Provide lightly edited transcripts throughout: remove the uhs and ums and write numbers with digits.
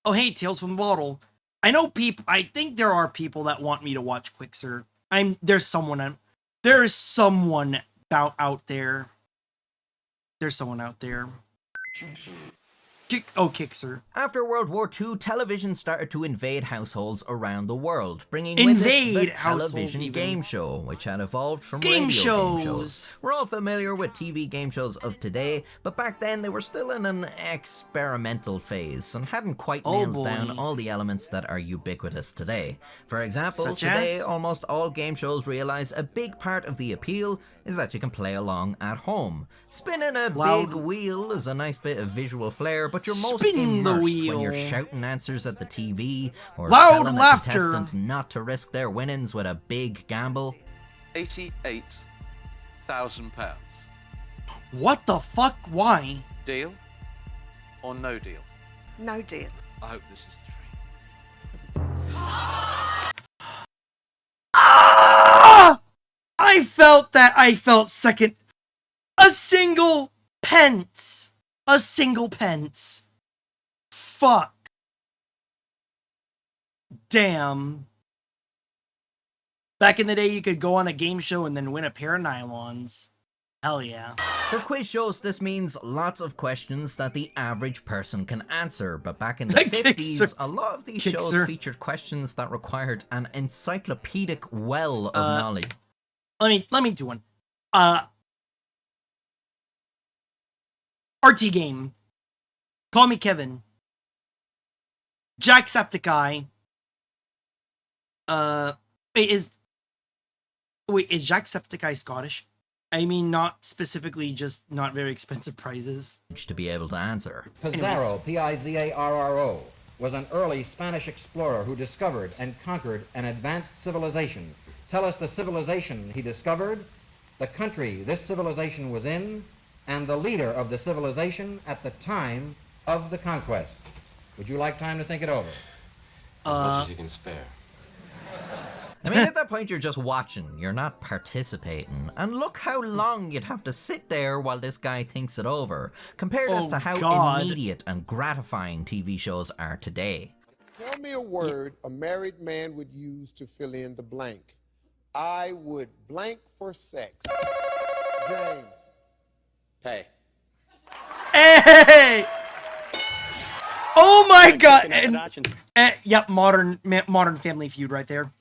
Oh, hey, Tales from the Bottle. I know people. I think there are people that want me to watch Qxir. There's someone out there. There's someone out there. Qxir. After World War II, television started to invade households around the world, bringing with it the television game show, which had evolved from radio game shows. We're all familiar with TV game shows of today, but back then they were still in an experimental phase and hadn't quite nailed down all the elements that are ubiquitous today. For example, today almost all game shows realize a big part of the appeal is that you can play along at home. Spinning a big wheel is a nice bit of visual flair, but you're most immersed when you're shouting answers at the TV or telling a contestant not to risk their winnings with a big gamble. £88,000. What the fuck? Why? Deal or no deal? No deal. I hope this is the dream. I felt second. A single pence. A single pence. Fuck. Damn. Back in the day, you could go on a game show and then win a pair of nylons. Hell yeah. For quiz shows, this means lots of questions that the average person can answer. But back in the 50s, a lot of these shows featured questions that required an encyclopedic well of knowledge. Let me do one. RT game. Call me Kevin. Jacksepticeye. Is Jacksepticeye Scottish? I mean, not specifically, just not very expensive prizes. To be able to answer. Pizarro, P-I-Z-A-R-R-O, was an early Spanish explorer who discovered and conquered an advanced civilization. Tell us the civilization he discovered, the country this civilization was in, and the leader of the civilization at the time of the conquest. Would you like time to think it over? As much as you can spare. I mean, at that point, you're just watching. You're not participating. And look how long you'd have to sit there while this guy thinks it over, compared as to how immediate and gratifying TV shows are today. Tell me a word a married man would use to fill in the blank. I would blank for sex. James. Pay. Hey! Oh my god! Yep, modern Family Feud right there.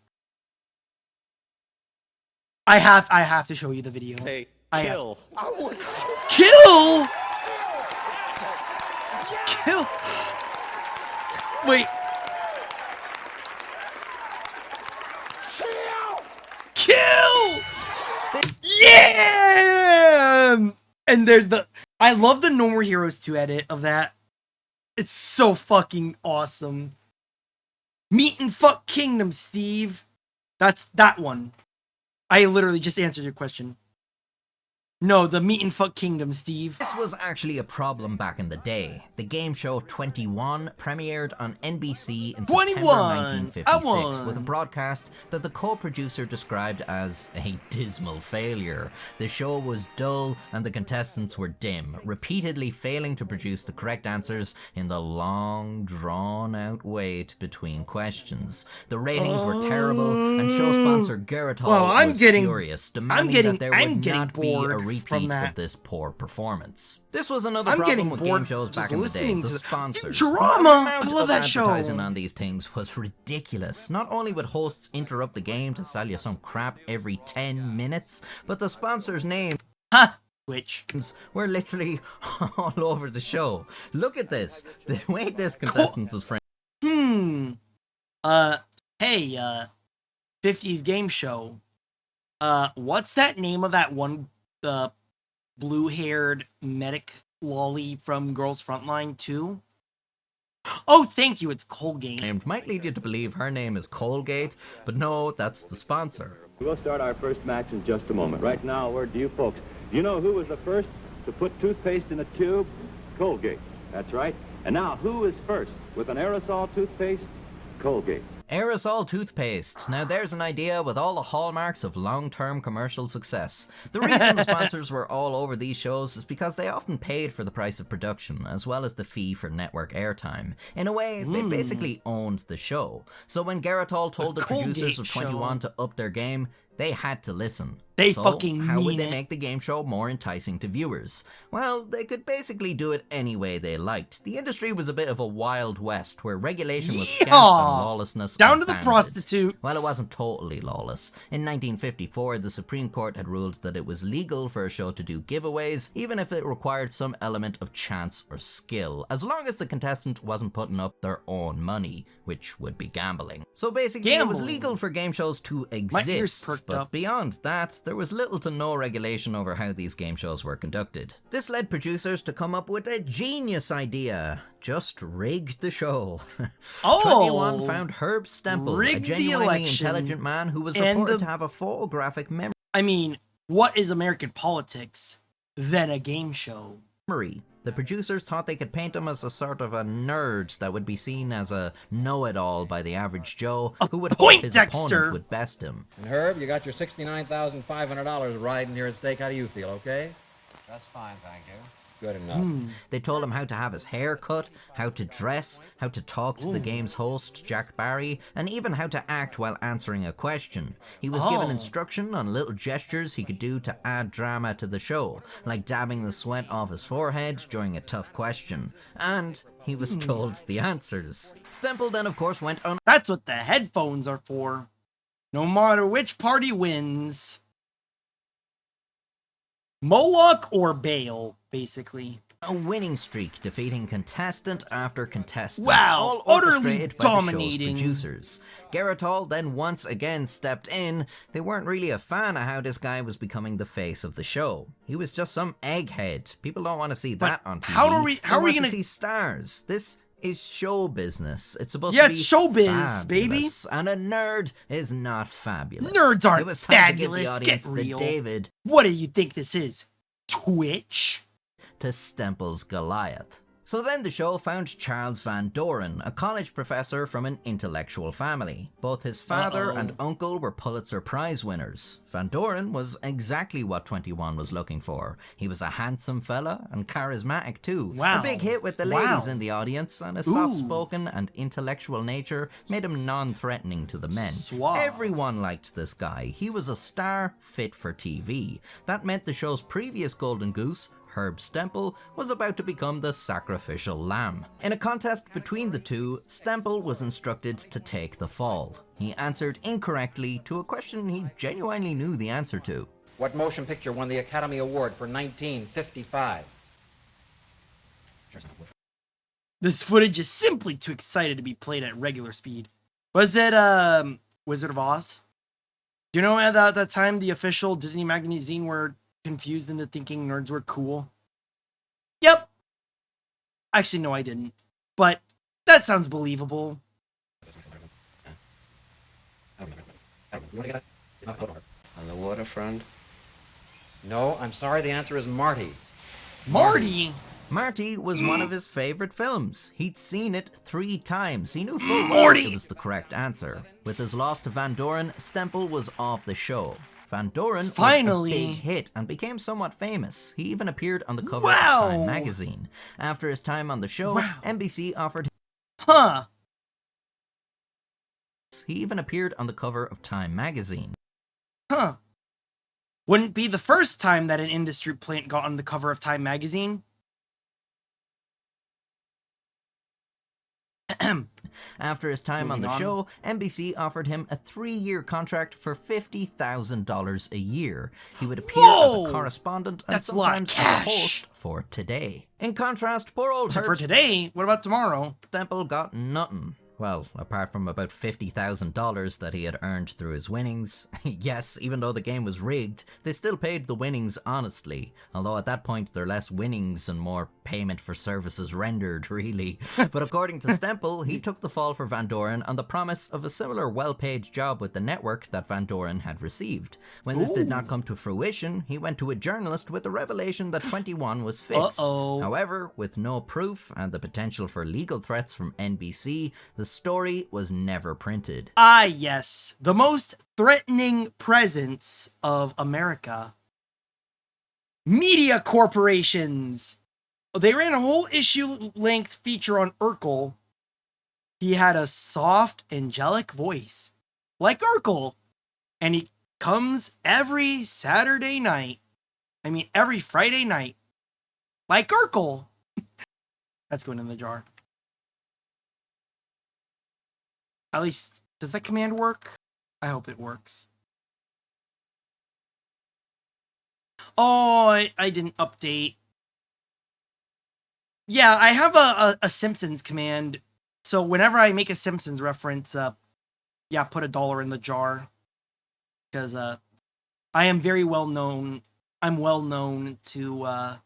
I have to show you the video. Say kill. Kill? Kill? Wait. Kill! Yeah! And there's I love the No More Heroes 2 edit of that. It's so fucking awesome. Meat and Fuck Kingdom, Steve. That's that one. I literally just answered your question. No, the Meat and Fuck Kingdom, Steve. This was actually a problem back in the day. The game show 21 premiered on NBC in September 1956 with a broadcast that the co-producer described as a dismal failure. The show was dull and the contestants were dim, repeatedly failing to produce the correct answers in the long, drawn-out wait between questions. The ratings were terrible, and show sponsor Geritol was furious, demanding that there would not be a repeat of this poor performance. This was another problem with game shows back in the day. The sponsors. Drama! I love that show. Advertising on these things was ridiculous. Not only would hosts interrupt the game to sell you some crap every 10 minutes, but the sponsors' names were literally all over the show. Look at this. The way this contestant is framed. Hey, 50s game show. What's that name of that one, the blue-haired medic lolly from Girls Frontline 2? Oh, thank you, it's Colgate. Might lead you to believe her name is Colgate, but no, that's the sponsor. We'll start our first match in just a moment. Right now, a word to you folks. Do you know who was the first to put toothpaste in a tube? Colgate. That's right. And now, who is first with an aerosol toothpaste? Colgate. Aerosol toothpaste. Now there's an idea with all the hallmarks of long-term commercial success. The reason the sponsors were all over these shows is because they often paid for the price of production, as well as the fee for network airtime. In a way, they basically owned the show. So when Geritol told the producers of 21 to up their game, they had to listen. How would they make the game show more enticing to viewers? Well, they could basically do it any way they liked. The industry was a bit of a wild west, where regulation was scant and lawlessness down to the abounded. prostitutes. Well, it wasn't totally lawless. In 1954, the Supreme Court had ruled that it was legal for a show to do giveaways, even if it required some element of chance or skill, as long as the contestant wasn't putting up their own money, which would be gambling. So basically, it was legal for game shows to exist, but beyond that, there was little to no regulation over how these game shows were conducted. This led producers to come up with a genius idea. Just rig the show. 21 found Herb Stempel, a genuinely intelligent man who was reported to have a photographic memory. I mean, what is American politics than a game show? The producers thought they could paint him as a sort of a nerd that would be seen as a know-it-all by the average Joe, who would hope his opponent would best him. And Herb, you got your $69,500 riding here at stake. How do you feel, okay? That's fine, thank you. Good enough. They told him how to have his hair cut, how to dress, how to talk to the game's host, Jack Barry, and even how to act while answering a question. He was given instruction on little gestures he could do to add drama to the show, like dabbing the sweat off his forehead during a tough question. And he was told the answers. Stempel then, of course, went on. That's what the headphones are for. No matter which party wins. Moloch or Baal, basically. A winning streak, defeating contestant after contestant, wow, all utterly orchestrated by dominating. The show's producers. Geritol then once again stepped in. They weren't really a fan of how this guy was becoming the face of the show. He was just some egghead. People don't want to see that on TV. How are we gonna see stars? This is show business. It's supposed to be showbiz, fabulous, baby. And a nerd is not fabulous. Nerds aren't it was time fabulous. To give the audience Get real. The David. What do you think this is? Twitch? To Stempel's Goliath. So then the show found Charles Van Doren, a college professor from an intellectual family. Both his father and uncle were Pulitzer Prize winners. Van Doren was exactly what 21 was looking for. He was a handsome fella and charismatic too. Wow. A big hit with the ladies in the audience, and his soft-spoken and intellectual nature made him non-threatening to the men. Suave. Everyone liked this guy. He was a star fit for TV. That meant the show's previous golden goose, Herb Stempel, was about to become the sacrificial lamb. In a contest between the two, Stempel was instructed to take the fall. He answered incorrectly to a question he genuinely knew the answer to. What motion picture won the Academy Award for 1955? This footage is simply too excited to be played at regular speed. Was it Wizard of Oz? Do you know at that time the official Disney magazine were confused into thinking nerds were cool? Yep. Actually, no, I didn't. But that sounds believable. On the waterfront? No, I'm sorry, the answer is Marty. Marty? Marty was one of his favorite films. He'd seen it 3 times. He knew full well it was the correct answer. With his loss to Van Doren, Stempel was off the show. Van Doren was a big hit and became somewhat famous. He even appeared on the cover of Time magazine. After his time on the show, NBC offered him... He even appeared on the cover of Time magazine. Wouldn't be the first time that an industry plant got on the cover of Time magazine. After his time on the show, NBC offered him a 3-year contract for $50,000 a year. He would appear as a correspondent and sometimes as a host for Today. In contrast, poor old Herb... For Today? What about tomorrow? Stempel got nothing. Well, apart from about $50,000 that he had earned through his winnings. Yes, even though the game was rigged, they still paid the winnings honestly. Although at that point, they're less winnings and more payment for services rendered, really. But according to Stempel, he took the fall for Van Doren on the promise of a similar well-paid job with the network that Van Doren had received. When this did not come to fruition, he went to a journalist with the revelation that 21 was fixed. However, with no proof and the potential for legal threats from NBC, the story was never printed. Ah, yes. The most threatening presence of America. Media corporations. They ran a whole issue-length feature on Urkel. He had a soft, angelic voice, like Urkel. And he comes every Saturday night. Every Friday night. Like Urkel. That's going in the jar. At least, does that command work? I hope it works. Oh, I didn't update. Yeah, I have a Simpsons command. So whenever I make a Simpsons reference, yeah, put $1 in the jar. Because I am very well known. I'm well known to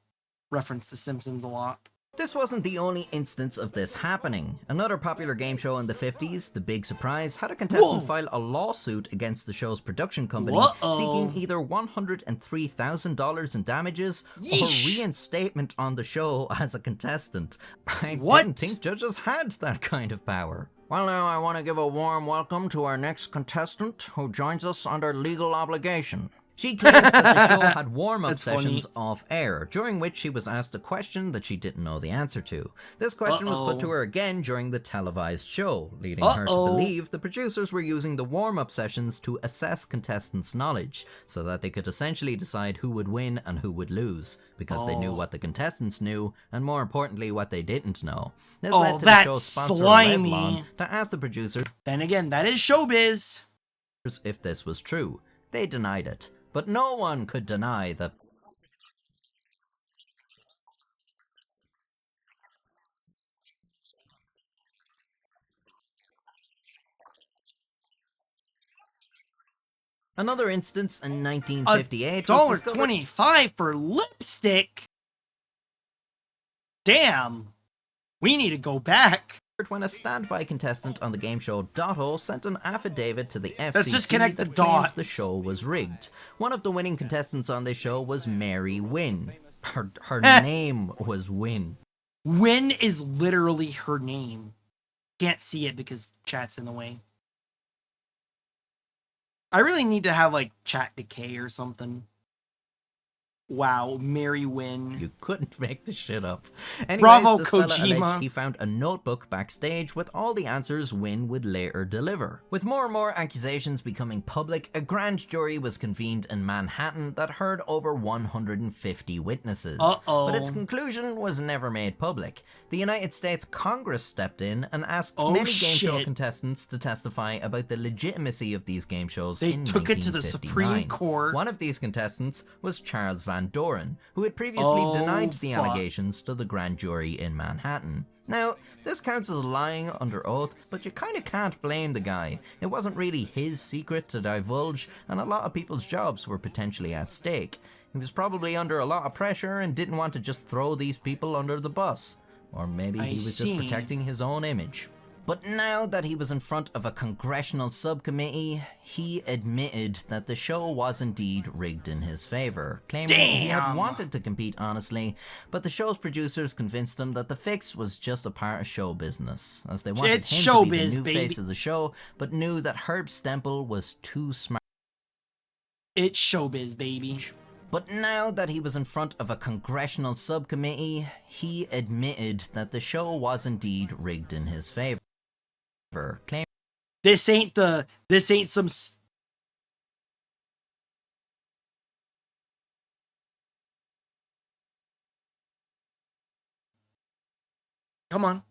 reference The Simpsons a lot. This wasn't the only instance of this happening. Another popular game show in the 50s, The Big Surprise, had a contestant file a lawsuit against the show's production company, seeking either $103,000 in damages or reinstatement on the show as a contestant. I didn't think judges had that kind of power. Well, now I want to give a warm welcome to our next contestant who joins us under legal obligation. She claims that the show had warm-up sessions off-air, during which she was asked a question that she didn't know the answer to. This question was put to her again during the televised show, leading her to believe the producers were using the warm-up sessions to assess contestants' knowledge, so that they could essentially decide who would win and who would lose, because they knew what the contestants knew, and more importantly, what they didn't know. This led to the show's sponsor, Revlon, to ask the producers... Then again, that is showbiz. ...if this was true. They denied it. But no one could deny that another instance in 1958 $1.25 for lipstick. Damn. We need to go back. When a standby contestant on the game show Dotto sent an affidavit to the FCC Let's just connect that the claims dots. the show was rigged. One of the winning contestants on this show was Mary Wynn. Her name was Wynn. Wynn is literally her name. Can't see it because chat's in the way. I really need to have like chat decay or something. Wow, Mary Wynn. You couldn't make this shit up. Anyways, Bravo, this fella Kojima. alleged he found a notebook backstage with all the answers Wynn would later deliver. With more and more accusations becoming public, a grand jury was convened in Manhattan that heard over 150 witnesses. But its conclusion was never made public. The United States Congress stepped in and asked many game show contestants to testify about the legitimacy of these game shows in 1959. They took it to the Supreme Court. One of these contestants was Charles Van Doren, who had previously denied the allegations to the grand jury in Manhattan. Now, this counts as lying under oath, but you kinda can't blame the guy. It wasn't really his secret to divulge, and a lot of people's jobs were potentially at stake. He was probably under a lot of pressure and didn't want to just throw these people under the bus. Or maybe he was just protecting his own image. But now that he was in front of a congressional subcommittee, he admitted that the show was indeed rigged in his favor, claiming he had wanted to compete honestly, but the show's producers convinced him that the fix was just a part of show business, as they wanted him to be the new face of the show, but knew that Herb Stempel was too smart. It's showbiz, baby. But now that he was in front of a congressional subcommittee, he admitted that the show was indeed rigged in his favor. This ain't some Come on.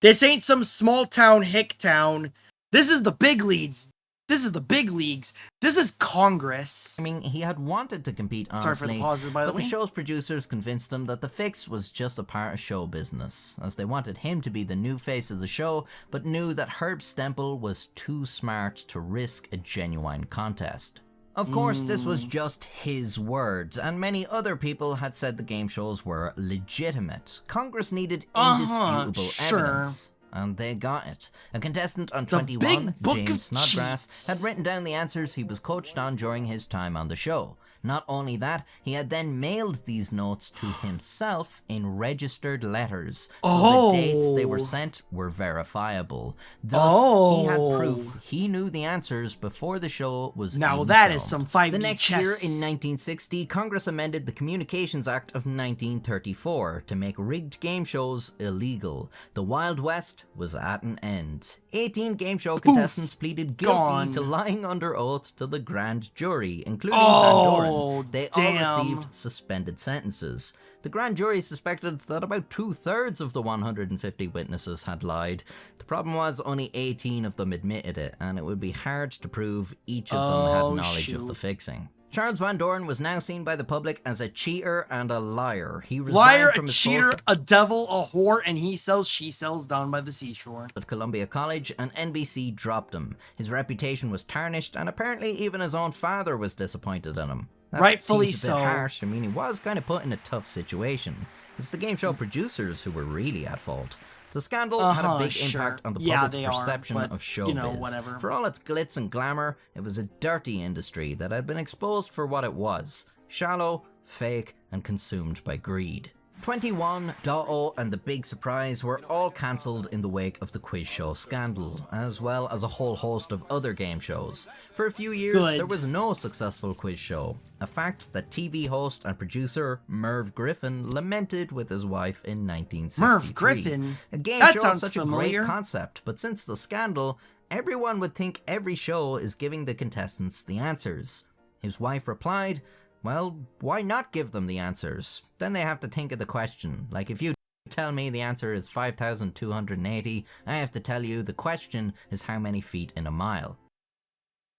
This ain't some small town hick town. This is the big leagues. This is the big leagues. This is Congress. I mean, he had wanted to compete honestly, sorry for the pauses, by the way. But the show's producers convinced him that the fix was just a part of show business, as they wanted him to be the new face of the show, but knew that Herb Stempel was too smart to risk a genuine contest. Of course, this was just his words, and many other people had said the game shows were legitimate. Congress needed indisputable evidence. And they got it. A contestant on 21, James Snodgrass, had written down the answers he was coached on during his time on the show. Not only that, he had then mailed these notes to himself in registered letters, so the dates they were sent were verifiable. Thus, he had proof he knew the answers before the show was now even that filmed. is some 5D The next chess. year, in 1960, Congress amended the Communications Act of 1934 to make rigged game shows illegal. The Wild West was at an end. 18 game show contestants pleaded guilty to lying under oath to the grand jury, including Van Doren. They all received suspended sentences. The grand jury suspected that about 2/3 of the 150 witnesses had lied. The problem was only 18 of them admitted it, and it would be hard to prove each of them had knowledge of the fixing. Charles Van Doren was now seen by the public as a cheater and a liar. He resigned from his cheater, post a devil, a whore, and he sells, she sells down by the seashore. At Columbia College, and NBC dropped him. His reputation was tarnished, and apparently even his own father was disappointed in him. That Rightfully seems a bit so. harsh. I mean, he was kind of put in a tough situation. It's the game show producers who were really at fault. The scandal had a big impact on the public's perception of showbiz. You know, whatever. For all its glitz and glamour, it was a dirty industry that had been exposed for what it was: shallow, fake, and consumed by greed. 21, Dotto, and The Big Surprise were all cancelled in the wake of the quiz show scandal, as well as a whole host of other game shows. For a few years, there was no successful quiz show, a fact that TV host and producer Merv Griffin lamented with his wife in 1963. Merv Griffin? A game That show sounds is such familiar. a great concept, but since the scandal, everyone would think every show is giving the contestants the answers. His wife replied, well, why not give them the answers? Then they have to think of the question. Like, if you tell me the answer is 5,280, I have to tell you the question is how many feet in a mile.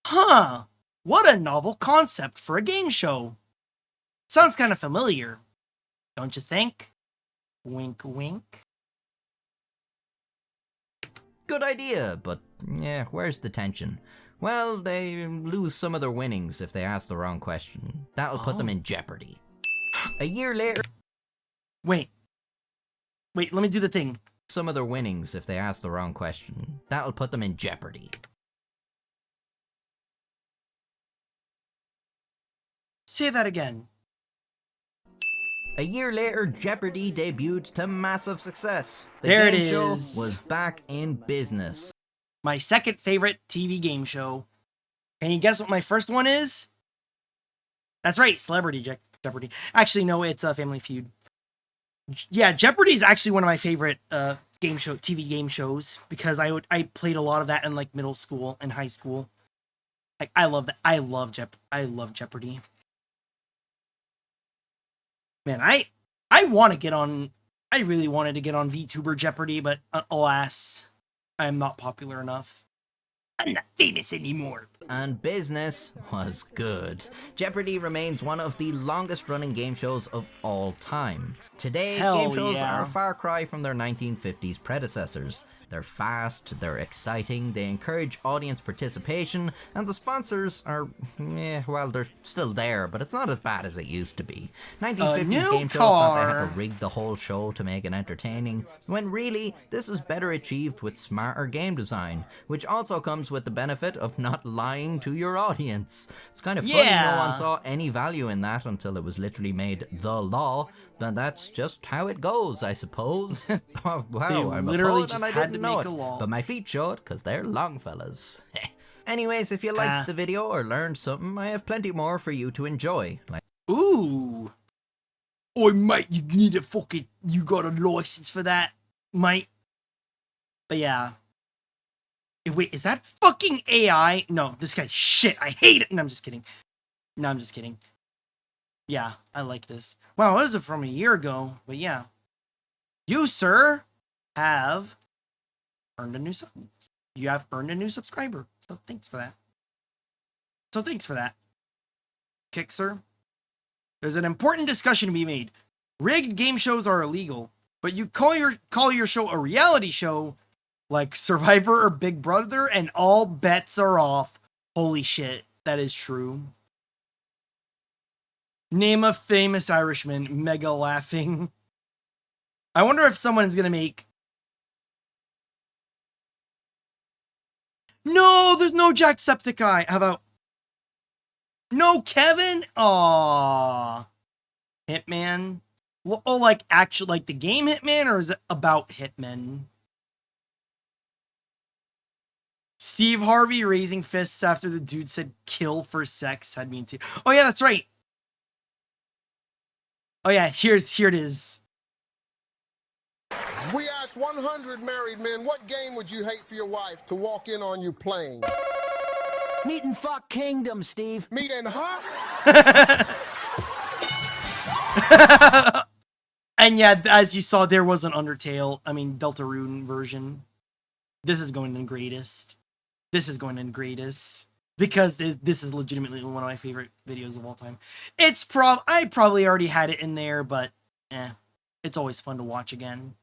Huh. What a novel concept for a game show. Sounds kind of familiar. Don't you think? Wink, wink. Good idea, but yeah, where's the tension? Well, they lose some of their winnings if they ask the wrong question. That'll put them in jeopardy. A year later... Wait, let me do the thing. Some of their winnings if they ask the wrong question. That'll put them in jeopardy. Say that again. A year later, Jeopardy debuted to massive success. The There it game show is. was back in business. My second favorite TV game show. Can you guess what my first one is? That's right, Celebrity Jeopardy. Actually, no, it's Family Feud. Yeah, Jeopardy is actually one of my favorite TV game shows because I played a lot of that in like middle school and high school. Like I love that. I love Jeopardy. Man, I want to get on. I really wanted to get on VTuber Jeopardy, but alas, I am not popular enough. I'm not famous anymore. And business was good. Jeopardy remains one of the longest running game shows of all time. Today, game shows are a far cry from their 1950s predecessors. They're fast, they're exciting, they encourage audience participation, and the sponsors are, well, they're still there, but it's not as bad as it used to be. 1950s game shows thought they had to rig the whole show to make it entertaining, when really, this is better achieved with smarter game design, which also comes with the benefit of not lying to your audience. It's kind of funny no one saw any value in that until it was literally made the law, but that's just how it goes, I suppose. Oh, wow, I'm a poet and I didn't know it, but my feet show it because they're long fellas. Anyways, if you liked the video or learned something, I have plenty more for you to enjoy. Ooh. Oi, mate, you need a fucking... You got a license for that, mate? But yeah. Wait, is that fucking AI? No, this guy's shit. I hate it. No, I'm just kidding. Yeah, I like this. Wow, this is from a year ago, but yeah. You, sir, have earned a new sub. You have earned a new subscriber. So thanks for that. Qxir. There's an important discussion to be made. Rigged game shows are illegal, but you call your show a reality show like Survivor or Big Brother and all bets are off. Holy shit, that is true. Name a famous Irishman. Mega laughing. I wonder if someone's gonna make... No, there's no Jacksepticeye. How about... No, Kevin? Aww. Hitman? Well, oh, like, actually, like the game Hitman, or is it about Hitman? Steve Harvey raising fists after the dude said kill for sex had me into. Oh, yeah, that's right. Oh, yeah, here it is. We asked 100 married men, what game would you hate for your wife to walk in on you playing? Meat and fuck kingdom, Steve. Meat and huh? And yeah, as you saw, there was an Undertale, Deltarune version. This is going in greatest. This is going in greatest. Because this is legitimately one of my favorite videos of all time. I probably already had it in there, but it's always fun to watch again.